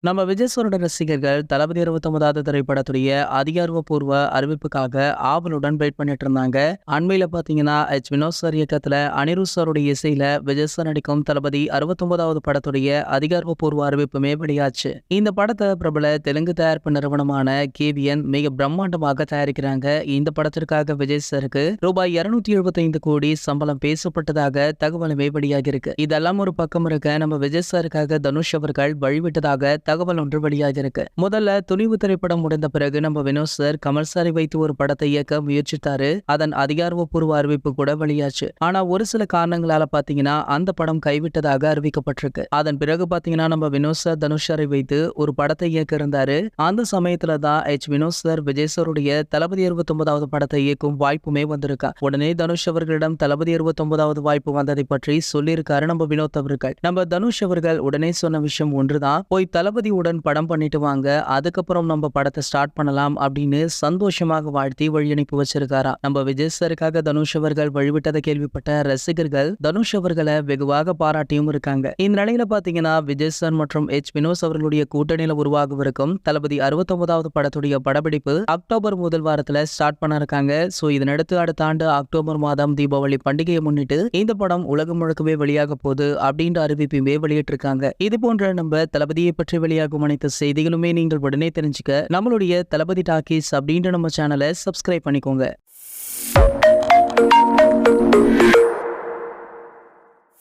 நம்ம விஜய் சாரோட ரசிகர்கள் தளபதி 29வது திரைப்படத்துடைய அதிகாரப்பூர்வ அறிவிப்புக்காக ஆவலுடன் வெயிட் பண்ணிட்டு இருந்தாங்க. அண்மையில பாத்தீங்கன்னா வினோத் சார் இயக்கத்துல அனிருத் சாருடைய இசையில விஜய் சார் நடிக்கும் தளபதி 69வது படத்துடைய அதிகாரப்பூர்வ அறிவிப்புமே வெளியாச்சு. இந்த படத்தை பிரபல தெலுங்கு தயாரிப்பு நிறுவனமான கேவிஎன் மிக பிரம்மாண்டமாக தயாரிக்கிறாங்க. இந்த படத்திற்காக விஜய் சாருக்கு ரூபாய் 275 கோடி சம்பளம் பேசப்பட்டதாக தகவலுமே வெளியாகி இருக்கு. இதெல்லாம் ஒரு பக்கம் இருக்க, நம்ம விஜய் சாருக்காக தனுஷ் அவர்கள் வழிவிட்டதாக தகவல் ஒன்று வெளியாக இருக்கு. முதல்ல துணிவு திரைப்படம் முடிந்த பிறகு நம்ம வினோத் சார் கமல் சாரை வைத்து ஒரு படத்தை இயக்க முயற்சித்தாரு. அதன் அதிகாரப்பூர்வ அறிவிப்பு கூட வெளியாச்சு. ஆனா ஒரு சில காரணங்களால பாத்தீங்கன்னா அந்த படம் கைவிட்டதாக அறிவிக்கப்பட்டிருக்கு. அதன் பிறகு பாத்தீங்கன்னா நம்ம வினோத் சார் தனுஷரை வைத்து ஒரு படத்தை இயக்க இருந்தாரு. அந்த சமயத்துல தான் வினோத் சார் விஜய் சாருடைய தளபதி 29வது படத்தை இயக்கும் வாய்ப்புமே வந்திருக்கா. உடனே தனுஷ் அவர்களிடம் தளபதி 29வது வாய்ப்பு வந்ததை பற்றி சொல்லியிருக்காரு நம்ம வினோத் அவர்கள். நம்ம தனுஷ் அவர்கள் உடனே சொன்ன விஷயம் ஒன்றுதான், போய் தளபதியுடன் படம் பண்ணிட்டு வாங்க, அதுக்கப்புறம் நம்ம படத்தை ஸ்டார்ட் பண்ணலாம் அப்படின்னு சந்தோஷமாக வாழ்த்தி வழி அனுப்பி வச்சிருக்காரா. நம்ம விஜய் சாருக்காக தனுஷ் அவர்கள் வழிவிட்டதை கேள்விப்பட்ட ரசிகர்கள் தனுஷ் அவர்களை வெகுவாக பாராட்டியும் இருக்காங்க. இந்த நிலையில பாத்தீங்கன்னா விஜய் சார் மற்றும் வினோத் அவர்களுடைய கூட்டணியில உருவாகவிருக்கும் தளபதி 69வது படத்துடைய படப்பிடிப்பு அக்டோபர் முதல் வாரத்துல ஸ்டார்ட் பண்ண இருக்காங்க. சோ இதனடுத்து அடுத்த ஆண்டு அக்டோபர் மாதம் தீபாவளி பண்டிகையை முன்னிட்டு இந்த படம் உலகம் முழுக்கவே வெளியாக போகுது அப்படின்ற அறிவிப்புமே வெளியிட்டு இருக்காங்க. இது போன்ற நம்ம தளபதியை பற்றி வெளியாகும் அனைத்து செய்திகளுமே நீங்கள் உடனே தெரிஞ்சுக்க நம்மளுடைய தளபதி டாக்கீஸ் அப்படின்ற நம்ம சேனலை சப்ஸ்கிரைப் பண்ணிக்கோங்க.